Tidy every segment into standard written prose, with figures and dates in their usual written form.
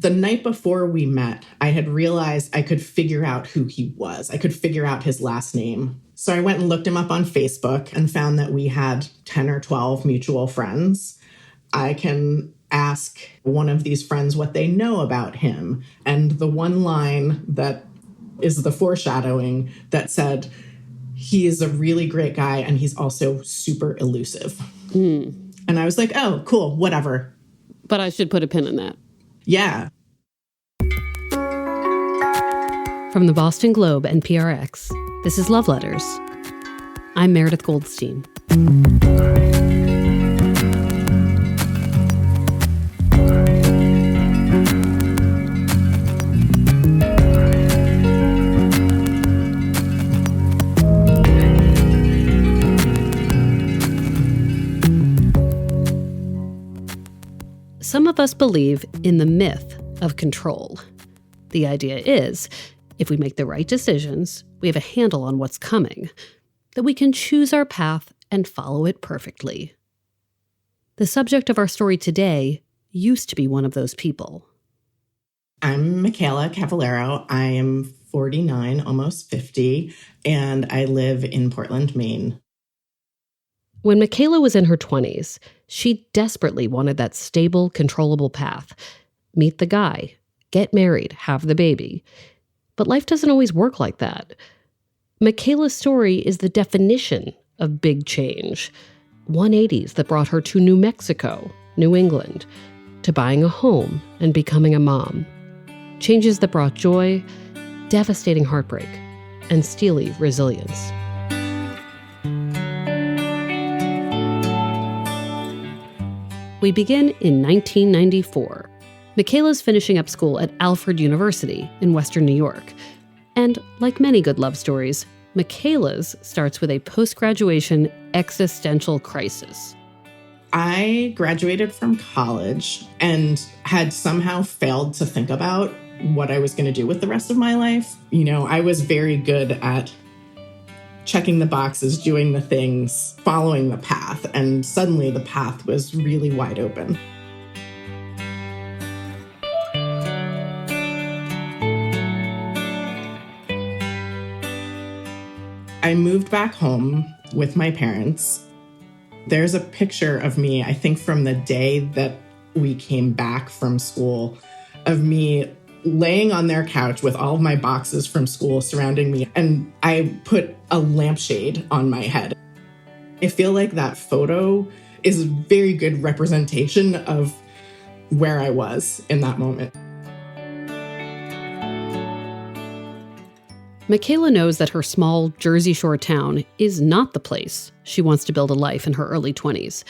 The night before we met, I had realized I could figure out who he was. I could figure out his last name. So I went and looked him up on Facebook and found that we had 10 or 12 mutual friends. I can ask one of these friends what they know about him. And the one line that is the foreshadowing that said, he is a really great guy and he's also super elusive. And I was like, oh, cool, whatever. But I should put a pin in that. Yeah. From the Boston Globe and PRX, this is Love Letters. I'm Meredith Goldstein. Some of us believe in the myth of control. The idea is, if we make the right decisions, we have a handle on what's coming, that we can choose our path and follow it perfectly. The subject of our story today used to be one of those people. I'm Michaela Cavallero. I am 49, almost 50, and I live in Portland, Maine. When Michaela was in her 20s, she desperately wanted that stable, controllable path. Meet the guy, get married, have the baby. But life doesn't always work like that. Michaela's story is the definition of big change. 180s that brought her to New Mexico, New England, to buying a home and becoming a mom. Changes that brought joy, devastating heartbreak, and steely resilience. We begin in 1994. Michaela's finishing up school at Alfred University in Western New York. And like many good love stories, Michaela's starts with a post-graduation existential crisis. I graduated from college and had somehow failed to think about what I was going to do with the rest of my life. You know, I was very good at checking the boxes, doing the things, following the path, and suddenly the path was really wide open. I moved back home with my parents. There's a picture of me, I think from the day that we came back from school, of me laying on their couch with all of my boxes from school surrounding me, and I put a lampshade on my head. I feel like that photo is a very good representation of where I was in that moment. Michaela knows that her small Jersey Shore town is not the place she wants to build a life in her early 20s.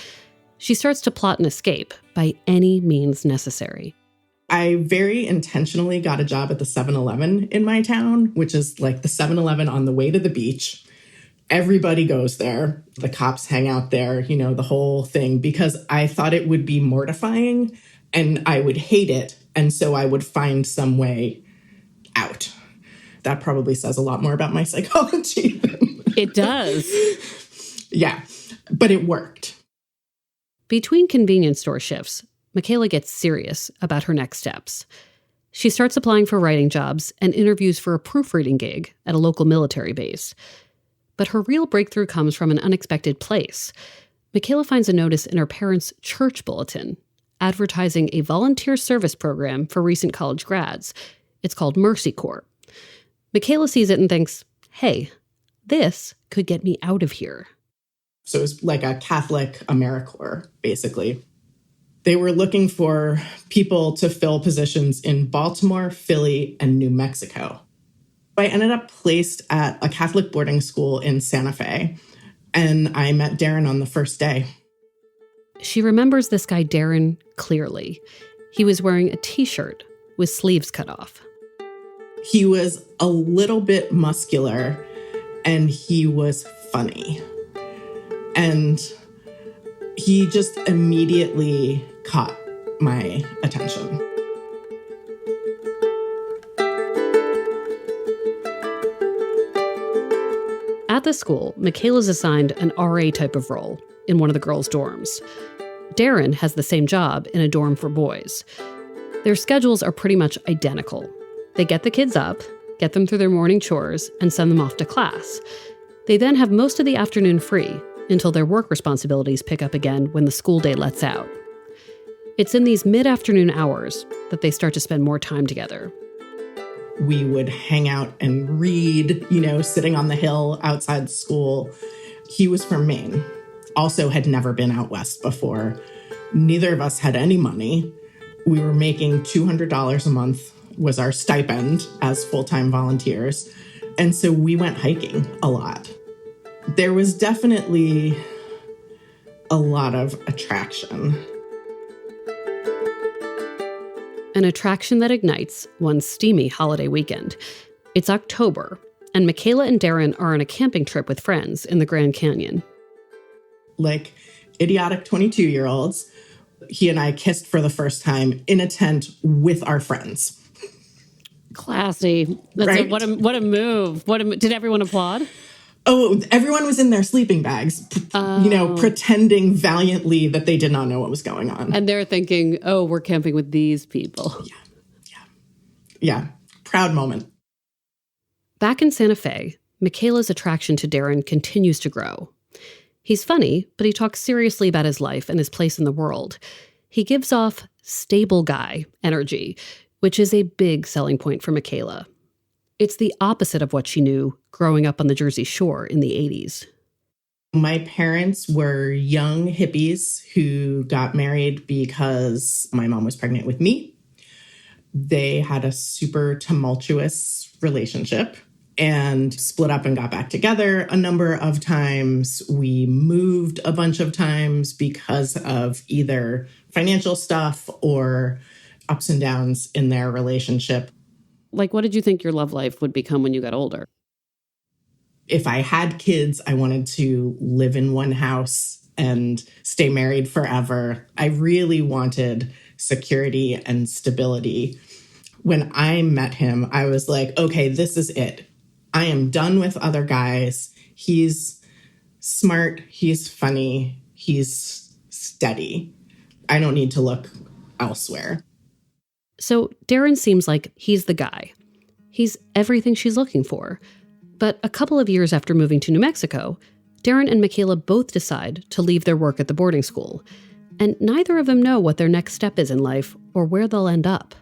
She starts to plot an escape by any means necessary. I very intentionally got a job at the 7-Eleven in my town, which is like the 7-Eleven on the way to the beach. Everybody goes there. The cops hang out there, you know, the whole thing, because I thought it would be mortifying and I would hate it. And so I would find some way out. That probably says a lot more about my psychology. It does. Yeah, but it worked. Between convenience store shifts, Michaela gets serious about her next steps. She starts applying for writing jobs and interviews for a proofreading gig at a local military base. But her real breakthrough comes from an unexpected place. Michaela finds a notice in her parents' church bulletin advertising a volunteer service program for recent college grads. It's called Mercy Corps. Michaela sees it and thinks, hey, this could get me out of here. So it was like a Catholic AmeriCorps, basically. They were looking for people to fill positions in Baltimore, Philly, and New Mexico. I ended up placed at a Catholic boarding school in Santa Fe, and I met Darren on the first day. She remembers this guy Darren clearly. He was wearing a t-shirt with sleeves cut off. He was a little bit muscular, and he was funny. And he just immediately caught my attention. At the school, Michaela's assigned an RA type of role in one of the girls' dorms. Darren has the same job in a dorm for boys. Their schedules are pretty much identical. They get the kids up, get them through their morning chores, and send them off to class. They then have most of the afternoon free until their work responsibilities pick up again when the school day lets out. It's in these mid-afternoon hours that they start to spend more time together. We would hang out and read, sitting on the hill outside school. He was from Maine, also had never been out west before. Neither of us had any money. We were making $200 a month was our stipend as full-time volunteers. And so we went hiking a lot. There was definitely a lot of attraction. An attraction that ignites one steamy holiday weekend. It's October, and Michaela and Darren are on a camping trip with friends in the Grand Canyon. Like idiotic 22-year-olds, he and I kissed for the first time in a tent with our friends. Classy. That's right? What a move. Did everyone applaud? Oh, everyone was in their sleeping bags, pretending valiantly that they did not know what was going on. And they're thinking, oh, we're camping with these people. Yeah. Proud moment. Back in Santa Fe, Michaela's attraction to Darren continues to grow. He's funny, but he talks seriously about his life and his place in the world. He gives off stable guy energy, which is a big selling point for Michaela. It's the opposite of what she knew growing up on the Jersey Shore in the 80s. My parents were young hippies who got married because my mom was pregnant with me. They had a super tumultuous relationship and split up and got back together a number of times. We moved a bunch of times because of either financial stuff or ups and downs in their relationship. Like, what did you think your love life would become when you got older? If I had kids, I wanted to live in one house and stay married forever. I really wanted security and stability. When I met him, I was like, okay, this is it. I am done with other guys. He's smart. He's funny. He's steady. I don't need to look elsewhere. So Darren seems like he's the guy. He's everything she's looking for. But a couple of years after moving to New Mexico, Darren and Michaela both decide to leave their work at the boarding school. And neither of them know what their next step is in life or where they'll end up.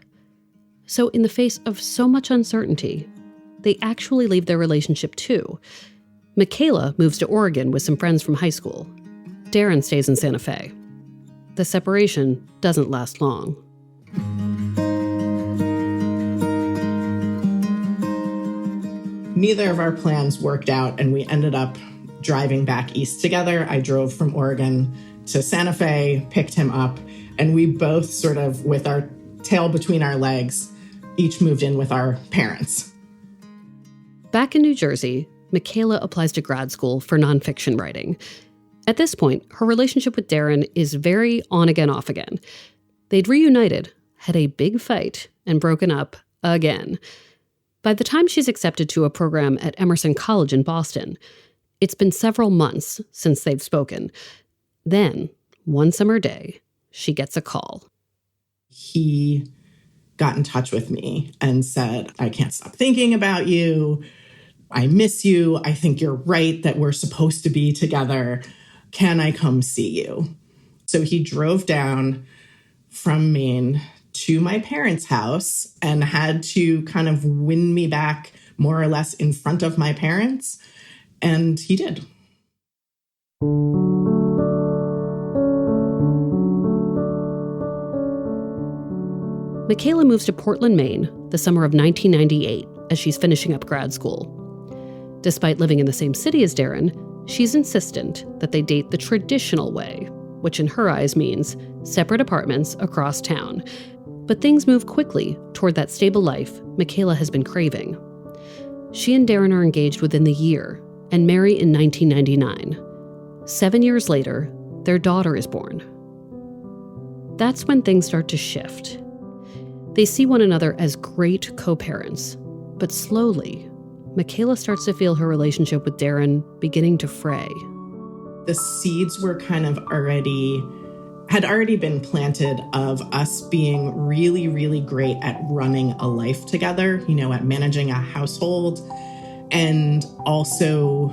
So in the face of so much uncertainty, they actually leave their relationship too. Michaela moves to Oregon with some friends from high school. Darren stays in Santa Fe. The separation doesn't last long. Neither of our plans worked out, and we ended up driving back east together. I drove from Oregon to Santa Fe, picked him up, and we both sort of, with our tail between our legs, each moved in with our parents. Back in New Jersey, Michaela applies to grad school for nonfiction writing. At this point, her relationship with Darren is very on-again, off-again. They'd reunited, had a big fight, and broken up again. By the time she's accepted to a program at Emerson College in Boston, it's been several months since they've spoken. Then, one summer day, she gets a call. He got in touch with me and said, I can't stop thinking about you. I miss you. I think you're right that we're supposed to be together. Can I come see you? So he drove down from Maine to my parents' house and had to kind of win me back more or less in front of my parents. And he did. Michaela moves to Portland, Maine, the summer of 1998, as she's finishing up grad school. Despite living in the same city as Darren, she's insistent that they date the traditional way, which in her eyes means separate apartments across town. But things move quickly toward that stable life Michaela has been craving. She and Darren are engaged within the year and marry in 1999. 7 years later, their daughter is born. That's when things start to shift. They see one another as great co-parents, but slowly, Michaela starts to feel her relationship with Darren beginning to fray. The seeds were kind of already had already been planted of us being really, really great at running a life together, at managing a household, and also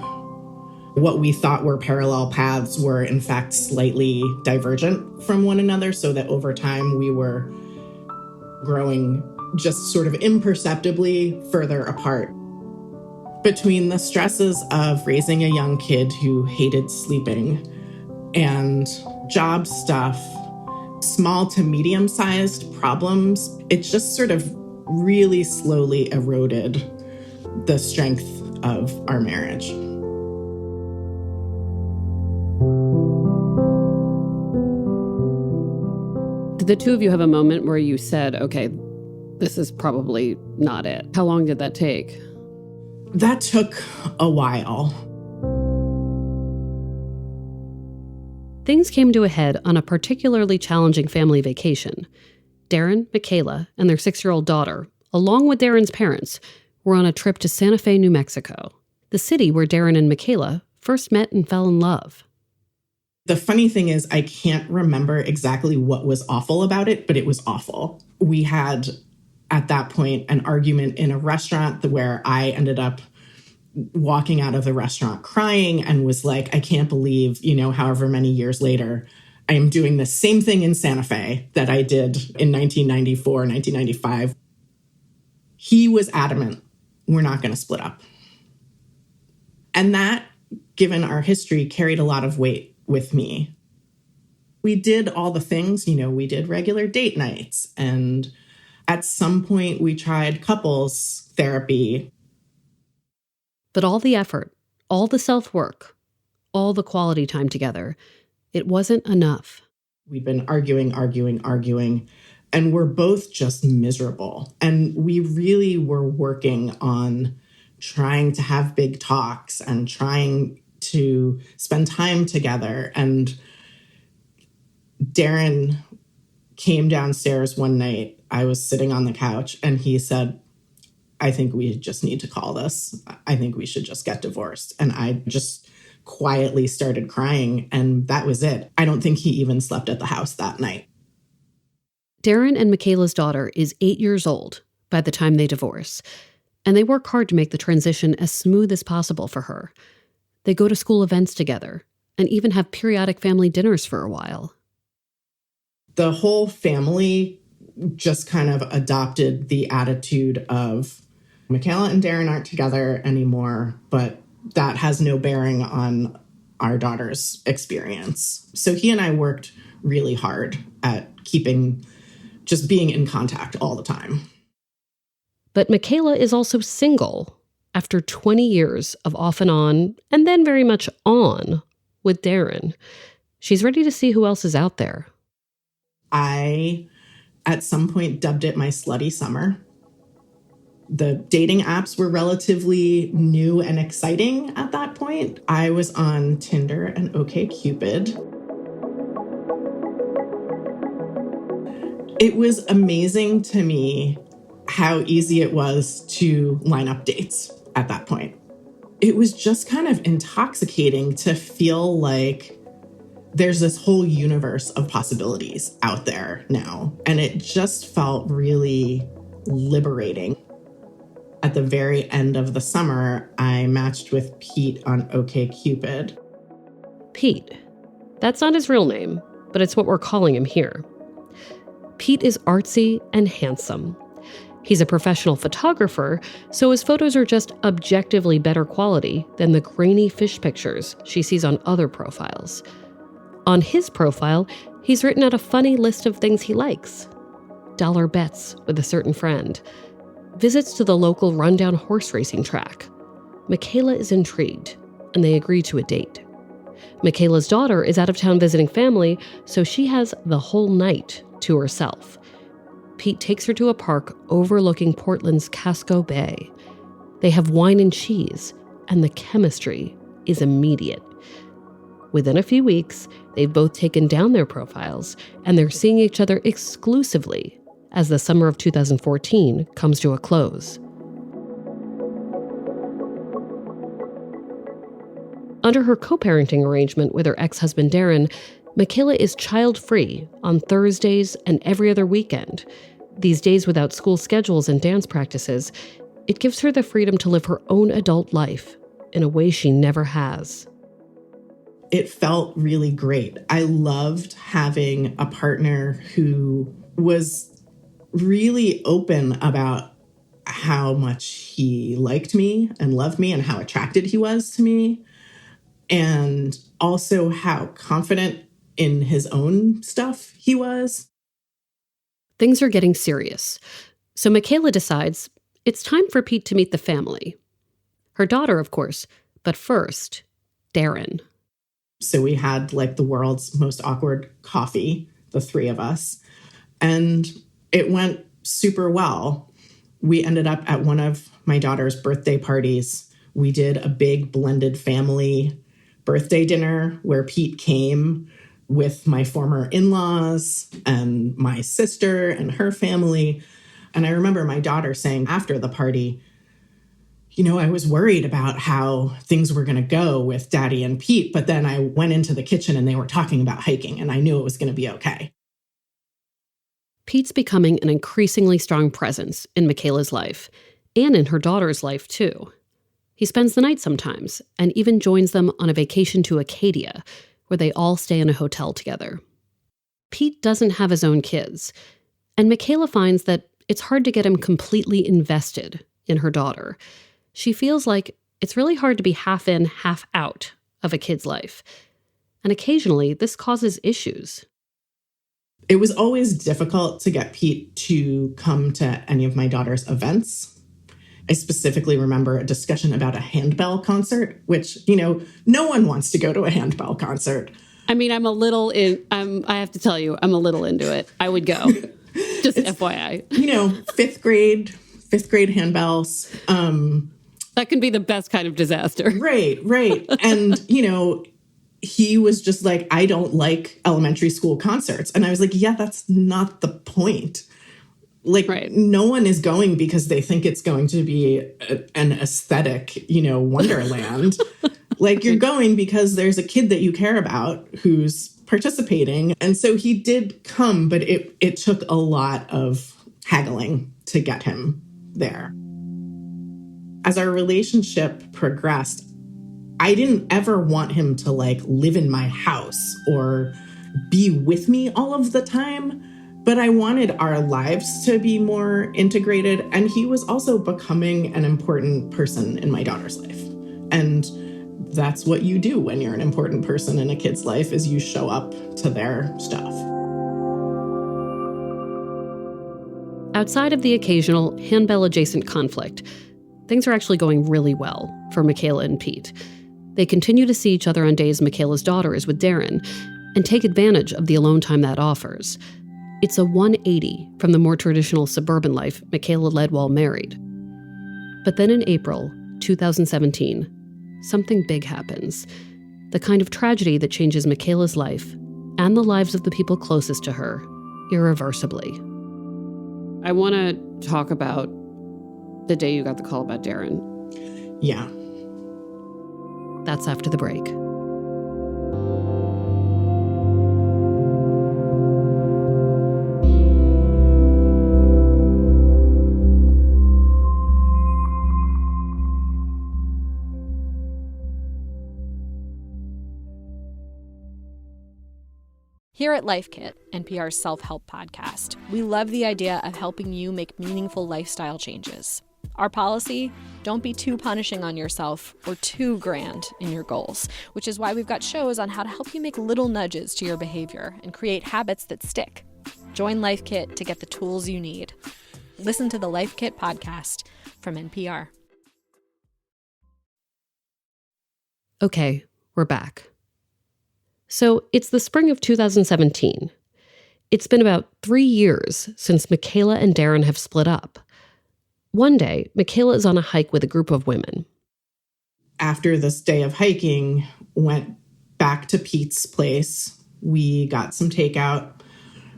what we thought were parallel paths were in fact slightly divergent from one another, so that over time we were growing just sort of imperceptibly further apart. Between the stresses of raising a young kid who hated sleeping and job stuff, small to medium-sized problems, it just sort of really slowly eroded the strength of our marriage. Did the two of you have a moment where you said, okay, this is probably not it? How long did that take? That took a while. Things came to a head on a particularly challenging family vacation. Darren, Michaela, and their 6-year-old daughter, along with Darren's parents, were on a trip to Santa Fe, New Mexico, the city where Darren and Michaela first met and fell in love. The funny thing is, I can't remember exactly what was awful about it, but it was awful. We had, at that point, an argument in a restaurant where I ended up walking out of the restaurant crying and was like, I can't believe, however many years later, I am doing the same thing in Santa Fe that I did in 1994, 1995. He was adamant, we're not going to split up. And that, given our history, carried a lot of weight with me. We did all the things, we did regular date nights. And at some point we tried couples therapy. But all the effort, all the self-work, all the quality time together, it wasn't enough. We'd been arguing, and we're both just miserable. And we really were working on trying to have big talks and trying to spend time together. And Darren came downstairs one night. I was sitting on the couch and he said, I think we just need to call this. I think we should just get divorced. And I just quietly started crying, and that was it. I don't think he even slept at the house that night. Darren and Michaela's daughter is 8 years old by the time they divorce, and they work hard to make the transition as smooth as possible for her. They go to school events together and even have periodic family dinners for a while. The whole family just kind of adopted the attitude of Michaela and Darren aren't together anymore, but that has no bearing on our daughter's experience. So he and I worked really hard at just being in contact all the time. But Michaela is also single after 20 years of off and on, and then very much on, with Darren. She's ready to see who else is out there. I, at some point, dubbed it my slutty summer. The dating apps were relatively new and exciting at that point. I was on Tinder and OkCupid. It was amazing to me how easy it was to line up dates at that point. It was just kind of intoxicating to feel like there's this whole universe of possibilities out there now. And it just felt really liberating. At the very end of the summer, I matched with Pete on OkCupid. Pete. That's not his real name, but it's what we're calling him here. Pete is artsy and handsome. He's a professional photographer, so his photos are just objectively better quality than the grainy fish pictures she sees on other profiles. On his profile, he's written out a funny list of things he likes. Dollar bets with a certain friend. Visits to the local rundown horse racing track. Michaela is intrigued, and they agree to a date. Michaela's daughter is out of town visiting family, so she has the whole night to herself. Pete takes her to a park overlooking Portland's Casco Bay. They have wine and cheese, and the chemistry is immediate. Within a few weeks, they've both taken down their profiles, and they're seeing each other exclusively as the summer of 2014 comes to a close. Under her co-parenting arrangement with her ex-husband Darren, Michaela is child-free on Thursdays and every other weekend. These days without school schedules and dance practices, it gives her the freedom to live her own adult life in a way she never has. It felt really great. I loved having a partner who was really open about how much he liked me and loved me and how attracted he was to me, and also how confident in his own stuff he was. Things are getting serious. So Michaela decides it's time for Pete to meet the family. Her daughter, of course, but first, Darren. So we had like the world's most awkward coffee, the three of us, and it went super well. We ended up at one of my daughter's birthday parties. We did a big blended family birthday dinner where Pete came with my former in-laws and my sister and her family. And I remember my daughter saying after the party, you know, I was worried about how things were going to go with Daddy and Pete, but then I went into the kitchen and they were talking about hiking and I knew it was going to be okay. Pete's becoming an increasingly strong presence in Michaela's life and in her daughter's life, too. He spends the night sometimes and even joins them on a vacation to Acadia, where they all stay in a hotel together. Pete doesn't have his own kids, and Michaela finds that it's hard to get him completely invested in her daughter. She feels like it's really hard to be half in, half out of a kid's life. And occasionally, this causes issues. It was always difficult to get Pete to come to any of my daughter's events. I specifically remember a discussion about a handbell concert, which, you know, no one wants to go to a handbell concert. I mean, I have to tell you, I'm a little into it. I would go. Just FYI. You know, fifth grade handbells. That can be the best kind of disaster. Right. And, you know, he was just like, I don't like elementary school concerts. And I was like, yeah, that's not the point. Like, right. No one is going because they think it's going to be an aesthetic, you know, wonderland. Like, you're going because there's a kid that you care about who's participating. And so he did come, but it took a lot of haggling to get him there. As our relationship progressed, I didn't ever want him to like live in my house or be with me all of the time, but I wanted our lives to be more integrated. And he was also becoming an important person in my daughter's life. And that's what you do when you're an important person in a kid's life, is you show up to their stuff. Outside of the occasional handbell-adjacent conflict, things are actually going really well for Michaela and Pete. They continue to see each other on days Michaela's daughter is with Darren and take advantage of the alone time that offers. It's a 180 from the more traditional suburban life Michaela led while married. But then in April 2017, something big happens. The kind of tragedy that changes Michaela's life and the lives of the people closest to her irreversibly. I want to talk about the day you got the call about Darren. Yeah. That's after the break. Here at Life Kit, NPR's self-help podcast, we love the idea of helping you make meaningful lifestyle changes. Our policy, don't be too punishing on yourself or too grand in your goals, which is why we've got shows on how to help you make little nudges to your behavior and create habits that stick. Join Life Kit to get the tools you need. Listen to the Life Kit podcast from NPR. Okay, we're back. So it's the spring of 2017. It's been about 3 years since Michaela and Darren have split up. One day, Michaela is on a hike with a group of women. After this day of hiking, went back to Pete's place. We got some takeout.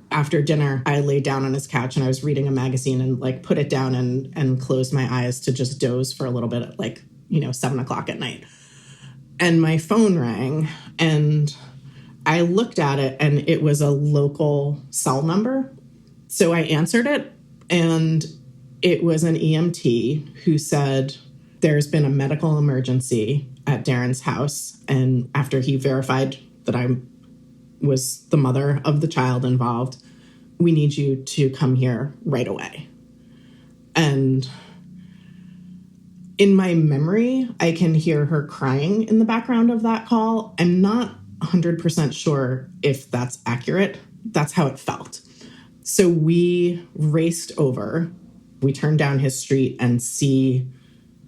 After dinner, I laid down on his couch and I was reading a magazine and like put it down and closed my eyes to just doze for a little bit at 7 o'clock at night. And my phone rang and I looked at it and it was a local cell number. So I answered it, and it was an EMT who said there's been a medical emergency at Darren's house. And after he verified that I was the mother of the child involved, we need you to come here right away. And in my memory, I can hear her crying in the background of that call. I'm not 100% sure if that's accurate. That's how it felt. So we raced over. We turned down his street and see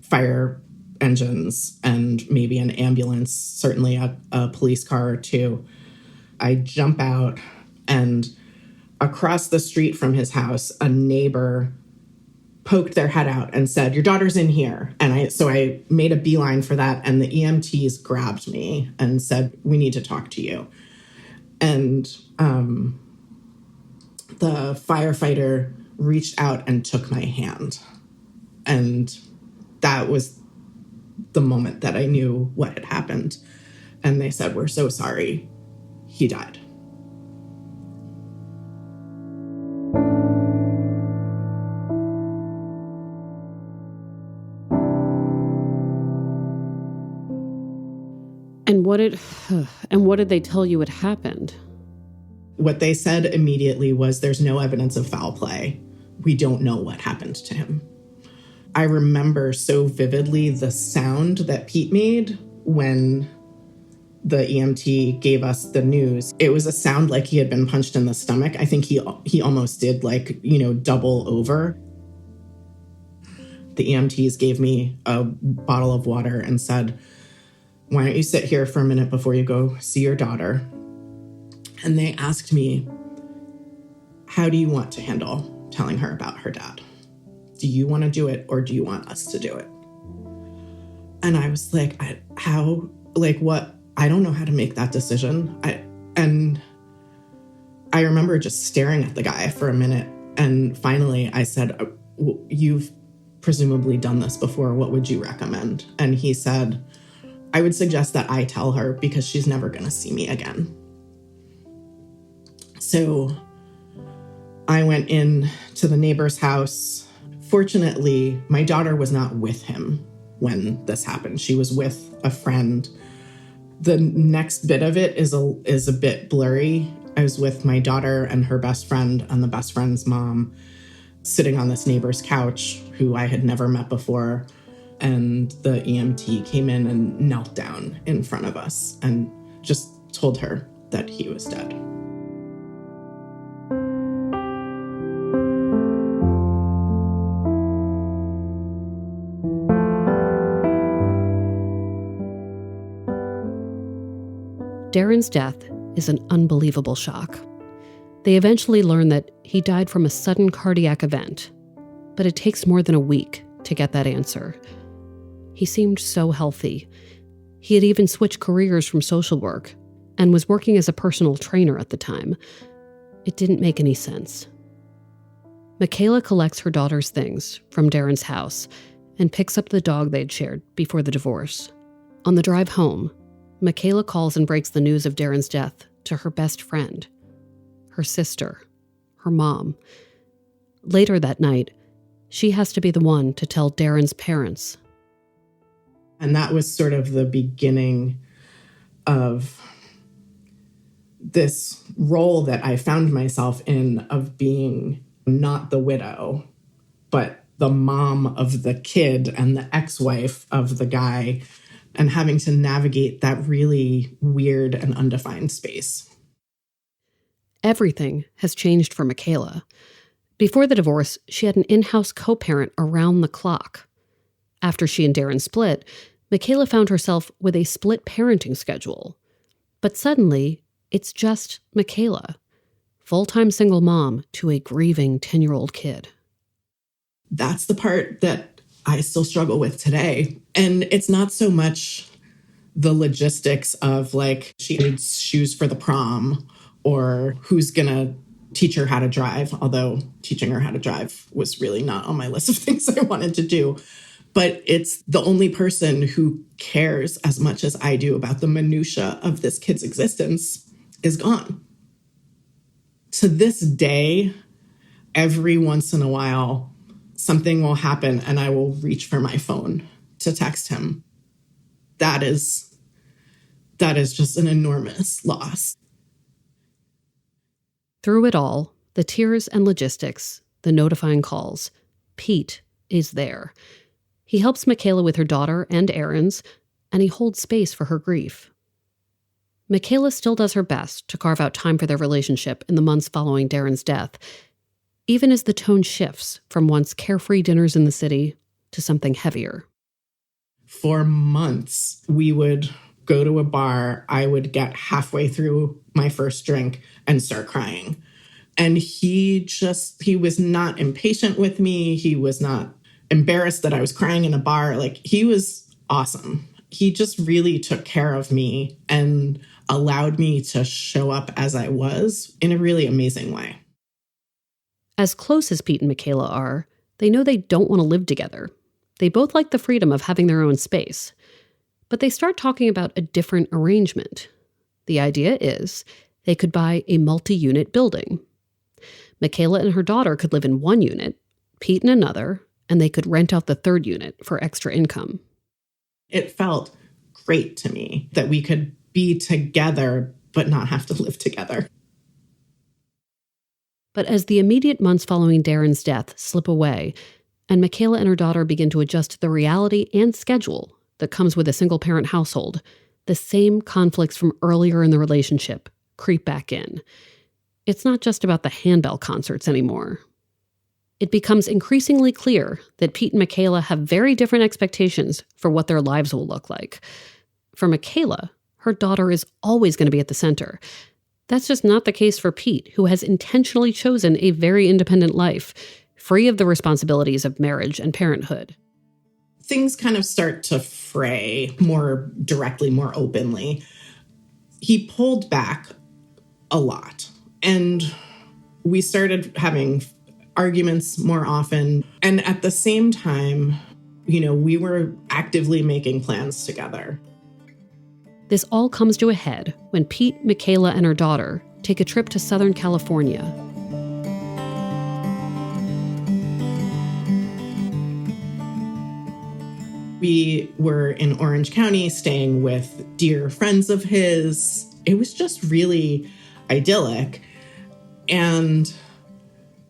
fire engines and maybe an ambulance, certainly a police car or two. I jump out, and across the street from his house, a neighbor poked their head out and said, "Your daughter's in here." And I made a beeline for that, and the EMTs grabbed me and said, "We need to talk to you." And the firefighter reached out and took my hand. And that was the moment that I knew what had happened. And they said, "We're so sorry. He died." And what did they tell you had happened? What they said immediately was, "There's no evidence of foul play. We don't know what happened to him." I remember so vividly the sound that Pete made when the EMT gave us the news. It was a sound like he had been punched in the stomach. I think he almost did, double over. The EMTs gave me a bottle of water and said, "Why don't you sit here for a minute before you go see your daughter?" And they asked me, "How do you want to handle telling her about her dad? Do you want to do it, or do you want us to do it?" And I was like, what? I don't know how to make that decision. And I remember just staring at the guy for a minute. And finally I said, "You've presumably done this before. What would you recommend?" And he said, "I would suggest that I tell her, because she's never going to see me again." So I went in to the neighbor's house. Fortunately, my daughter was not with him when this happened. She was with a friend. The next bit of it is a bit blurry. I was with my daughter and her best friend and the best friend's mom, sitting on this neighbor's couch who I had never met before. And the EMT came in and knelt down in front of us and just told her that he was dead. Darren's death is an unbelievable shock. They eventually learn that he died from a sudden cardiac event, but it takes more than a week to get that answer. He seemed so healthy. He had even switched careers from social work and was working as a personal trainer at the time. It didn't make any sense. Michaela collects her daughter's things from Darren's house and picks up the dog they'd shared before the divorce. On the drive home, Michaela calls and breaks the news of Darren's death to her best friend, her sister, her mom. Later that night, she has to be the one to tell Darren's parents. And that was sort of the beginning of this role that I found myself in, of being not the widow, but the mom of the kid and the ex-wife of the guy, and having to navigate that really weird and undefined space. Everything has changed for Michaela. Before the divorce, she had an in-house co-parent around the clock. After she and Darren split, Michaela found herself with a split parenting schedule. But suddenly, it's just Michaela, full-time single mom to a grieving 10-year-old kid. That's the part that I still struggle with today. And it's not so much the logistics of she needs shoes for the prom, or who's going to teach her how to drive, although teaching her how to drive was really not on my list of things I wanted to do. But it's the only person who cares as much as I do about the minutia of this kid's existence is gone. To this day, every once in a while, something will happen and I will reach for my phone to text him. That is just an enormous loss. Through it all, the tears and logistics, the notifying calls, Pete is there. He helps Michaela with her daughter and errands, and he holds space for her grief. Michaela still does her best to carve out time for their relationship in the months following Darren's death, even as the tone shifts from once carefree dinners in the city to something heavier. For months, we would go to a bar. I would get halfway through my first drink and start crying. And he was not impatient with me. He was not embarrassed that I was crying in a bar. Like, he was awesome. He just really took care of me and allowed me to show up as I was in a really amazing way. As close as Pete and Michaela are, they know they don't want to live together. They both like the freedom of having their own space. But they start talking about a different arrangement. The idea is they could buy a multi-unit building. Michaela and her daughter could live in one unit, Pete in another, and they could rent out the third unit for extra income. It felt great to me that we could be together but not have to live together. But as the immediate months following Darren's death slip away, and Michaela and her daughter begin to adjust to the reality and schedule that comes with a single-parent household, the same conflicts from earlier in the relationship creep back in. It's not just about the handbell concerts anymore. It becomes increasingly clear that Pete and Michaela have very different expectations for what their lives will look like. For Michaela, her daughter is always going to be at the center. That's just not the case for Pete, who has intentionally chosen a very independent life, free of the responsibilities of marriage and parenthood. Things kind of start to fray more directly, more openly. He pulled back a lot, and we started having arguments more often. And at the same time, we were actively making plans together. This all comes to a head when Pete, Michaela, and her daughter take a trip to Southern California. We were in Orange County staying with dear friends of his. It was just really idyllic. And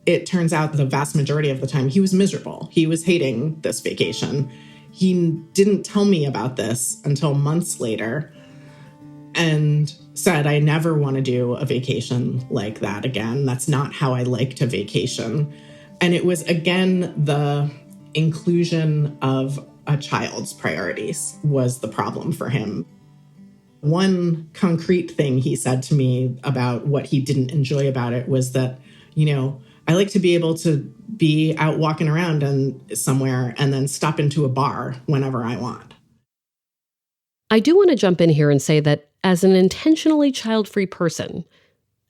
it turns out the vast majority of the time he was miserable. He was hating this vacation. He didn't tell me about this until months later and said, I never want to do a vacation like that again. That's not how I like to vacation. And it was, again, the inclusion of a child's priorities was the problem for him. One concrete thing he said to me about what he didn't enjoy about it was that, I like to be able to be out walking around and somewhere and then stop into a bar whenever I want. I do want to jump in here and say that as an intentionally child-free person,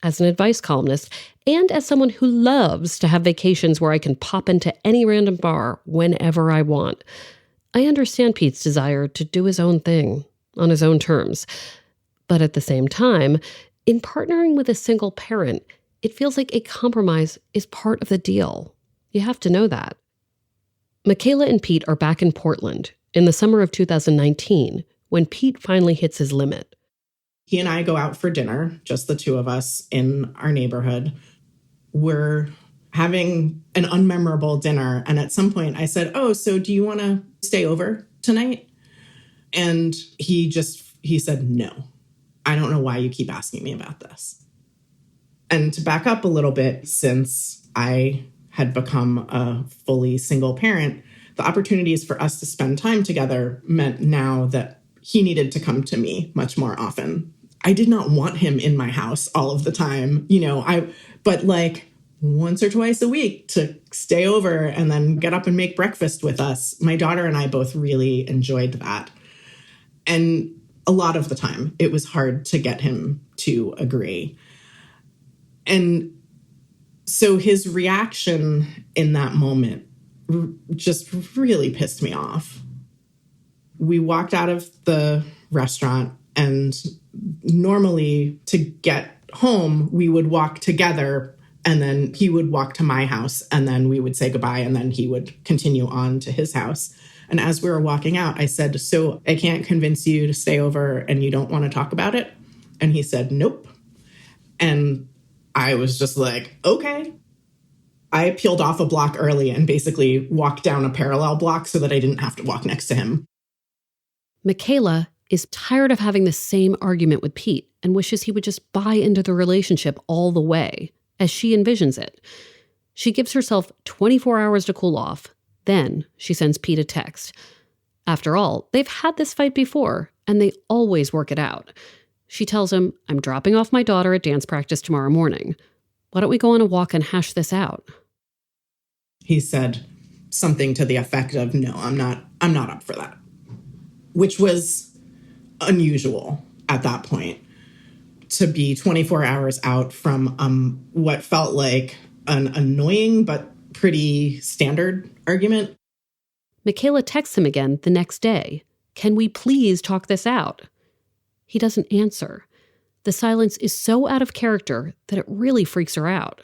as an advice columnist, and as someone who loves to have vacations where I can pop into any random bar whenever I want, I understand Pete's desire to do his own thing on his own terms. But at the same time, in partnering with a single parent, it feels like a compromise is part of the deal. You have to know that. Michaela and Pete are back in Portland in the summer of 2019 when Pete finally hits his limit. He and I go out for dinner, just the two of us in our neighborhood. We're having an unmemorable dinner. And at some point I said, so do you want to stay over tonight? And he said, no. I don't know why you keep asking me about this. And to back up a little bit, since I had become a fully single parent, the opportunities for us to spend time together meant now that he needed to come to me much more often. I did not want him in my house all of the time, but like once or twice a week to stay over and then get up and make breakfast with us. My daughter and I both really enjoyed that. And a lot of the time, it was hard to get him to agree. And so his reaction in that moment just really pissed me off. We walked out of the restaurant, and normally to get home, we would walk together, and then he would walk to my house, and then we would say goodbye, and then he would continue on to his house. And as we were walking out, I said, so I can't convince you to stay over and you don't want to talk about it? And he said, nope. And I was just like, okay. I peeled off a block early and basically walked down a parallel block so that I didn't have to walk next to him. Michaela is tired of having the same argument with Pete and wishes he would just buy into the relationship all the way, as she envisions it. She gives herself 24 hours to cool off. Then she sends Pete a text. After all, they've had this fight before, and they always work it out. She tells him, I'm dropping off my daughter at dance practice tomorrow morning. Why don't we go on a walk and hash this out? He said something to the effect of, no, I'm not up for that, which was unusual at that point, to be 24 hours out from what felt like an annoying but pretty standard argument. Michaela texts him again the next day. Can we please talk this out? He doesn't answer. The silence is so out of character that it really freaks her out.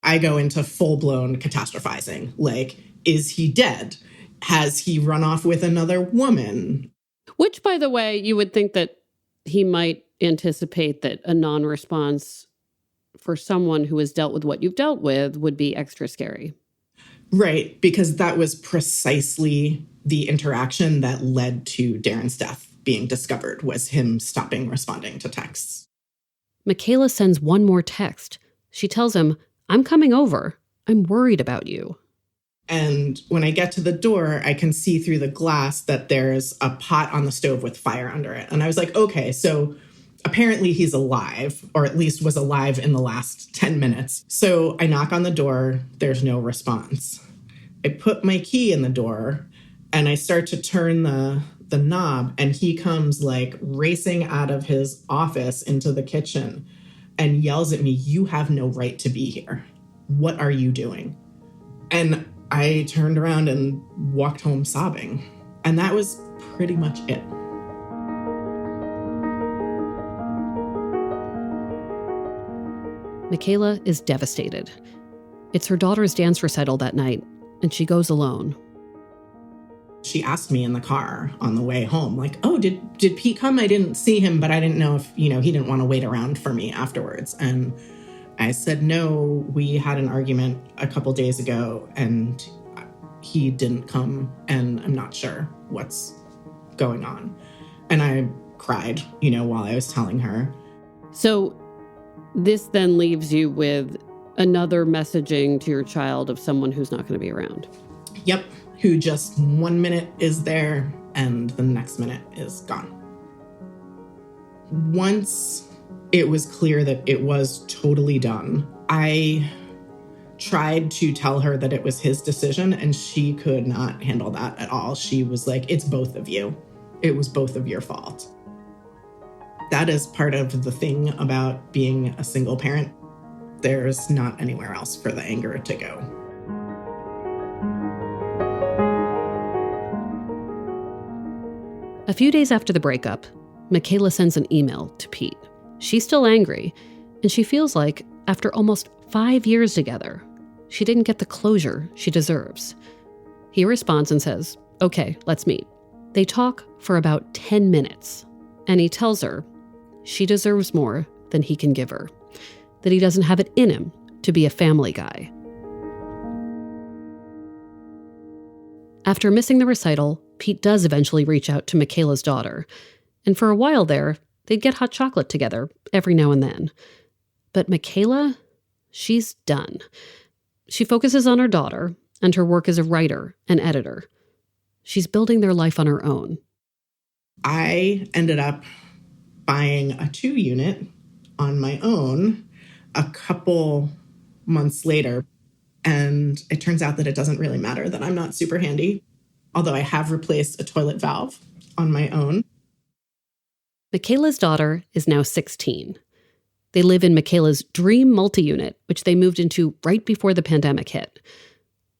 I go into full-blown catastrophizing. Like, is he dead? Has he run off with another woman? Which, by the way, you would think that he might anticipate that a non-response for someone who has dealt with what you've dealt with would be extra scary. Right, because that was precisely the interaction that led to Darren's death being discovered, was him stopping responding to texts. Michaela sends one more text. She tells him, I'm coming over. I'm worried about you. And when I get to the door, I can see through the glass that there's a pot on the stove with fire under it. And I was like, okay, so apparently he's alive, or at least was alive in the last 10 minutes. So I knock on the door. There's no response. I put my key in the door and I start to turn the knob, and he comes like racing out of his office into the kitchen and yells at me, you have no right to be here. What are you doing? And I turned around and walked home sobbing. And that was pretty much it. Michaela is devastated. It's her daughter's dance recital that night, and she goes alone. She asked me in the car on the way home, like, oh, did Pete come? I didn't see him, but I didn't know if, he didn't want to wait around for me afterwards. And I said, no, we had an argument a couple days ago and he didn't come and I'm not sure what's going on. And I cried, while I was telling her. So this then leaves you with another messaging to your child of someone who's not going to be around. Yep. Who just 1 minute is there and the next minute is gone. Once it was clear that it was totally done, I tried to tell her that it was his decision, and she could not handle that at all. She was like, it's both of you. It was both of your fault. That is part of the thing about being a single parent. There's not anywhere else for the anger to go. A few days after the breakup, Michaela sends an email to Pete. She's still angry, and she feels like, after almost 5 years together, she didn't get the closure she deserves. He responds and says, okay, let's meet. They talk for about 10 minutes, and he tells her she deserves more than he can give her, that he doesn't have it in him to be a family guy. After missing the recital, Pete does eventually reach out to Michaela's daughter, and for a while there, they'd get hot chocolate together every now and then. But Michaela, she's done. She focuses on her daughter and her work as a writer and editor. She's building their life on her own. I ended up buying a 2-unit on my own a couple months later. And it turns out that it doesn't really matter that I'm not super handy, although I have replaced a toilet valve on my own. Michaela's daughter is now 16. They live in Michaela's dream multi-unit, which they moved into right before the pandemic hit.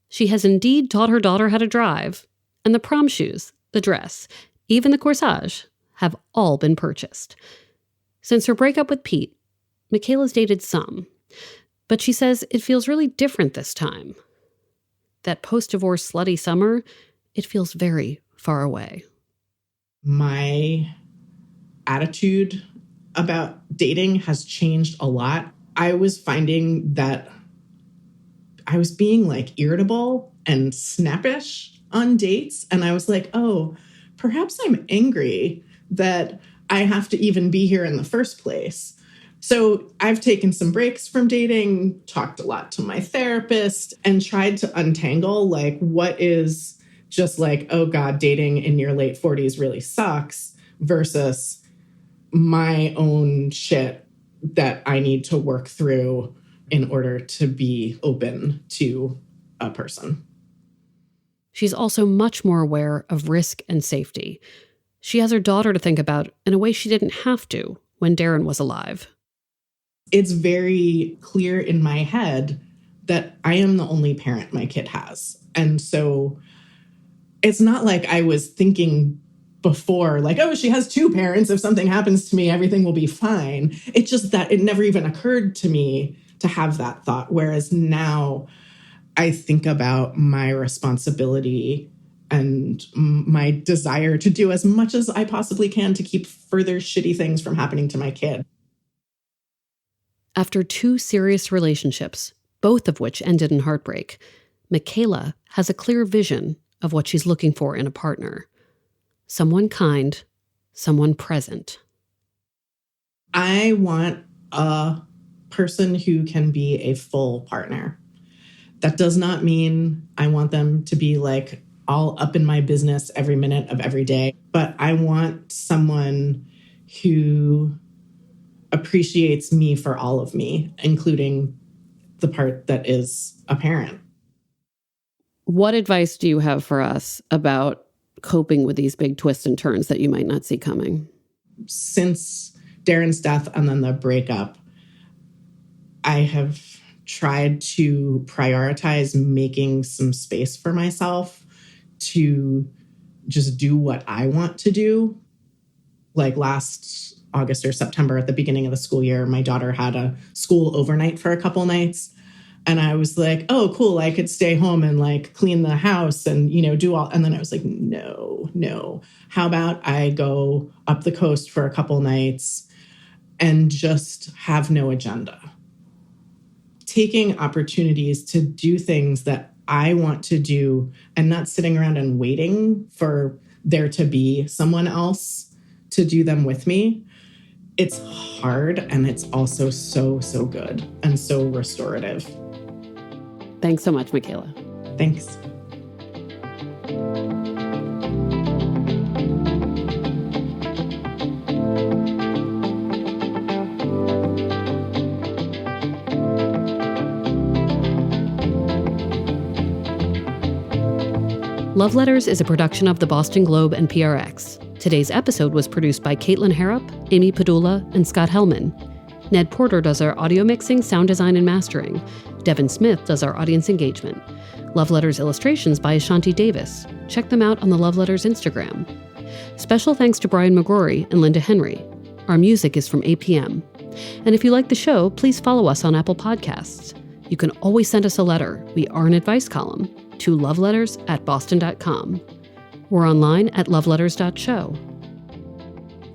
She has indeed taught her daughter how to drive, and the prom shoes, the dress, even the corsage have all been purchased. Since her breakup with Pete, Michaela's dated some, but she says it feels really different this time. That post-divorce slutty summer, it feels very far away. My attitude about dating has changed a lot. I was finding that I was being like irritable and snappish on dates. And I was like, oh, perhaps I'm angry that I have to even be here in the first place. So I've taken some breaks from dating, talked a lot to my therapist, and tried to untangle like what is just like, oh God, dating in your late 40s really sucks versus my own shit that I need to work through in order to be open to a person. She's also much more aware of risk and safety. She has her daughter to think about in a way she didn't have to when Darren was alive. It's very clear in my head that I am the only parent my kid has. And so it's not like I was thinking before, like, oh, she has two parents. If something happens to me, everything will be fine. It's just that it never even occurred to me to have that thought. Whereas now I think about my responsibility and my desire to do as much as I possibly can to keep further shitty things from happening to my kid. After 2 serious relationships, both of which ended in heartbreak, Michaela has a clear vision of what she's looking for in a partner. Someone kind, someone present. I want a person who can be a full partner. That does not mean I want them to be like all up in my business every minute of every day, but I want someone who appreciates me for all of me, including the part that is a parent. What advice do you have for us about coping with these big twists and turns that you might not see coming? Since Darren's death and then the breakup, I have tried to prioritize making some space for myself to just do what I want to do. Like last August or September at the beginning of the school year, my daughter had a school overnight for a couple nights. And I was like, oh, cool, I could stay home and like clean the house and, do all. And then I was like, no. How about I go up the coast for a couple nights and just have no agenda? Taking opportunities to do things that I want to do and not sitting around and waiting for there to be someone else to do them with me. It's hard and it's also so, so good and so restorative. Thanks so much, Michaela. Thanks. Love Letters is a production of the Boston Globe and PRX. Today's episode was produced by Caitlin Harrop, Amy Padula, and Scott Hellman. Ned Porter does our audio mixing, sound design, and mastering. Devin Smith does our audience engagement. Love Letters illustrations by Ashanti Davis. Check them out on the Love Letters Instagram. Special thanks to Brian McGrory and Linda Henry. Our music is from APM. And if you like the show, please follow us on Apple Podcasts. You can always send us a letter. We are an advice column to loveletters@boston.com. We're online at loveletters.show.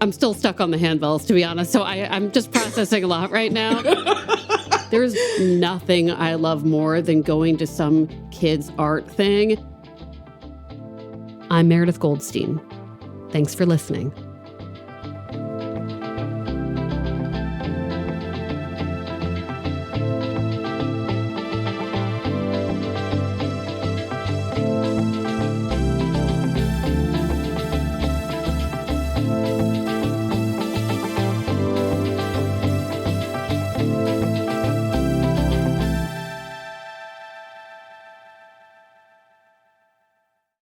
I'm still stuck on the handbells, to be honest, so I'm just processing a lot right now. There's nothing I love more than going to some kid's art thing. I'm Meredith Goldstein. Thanks for listening.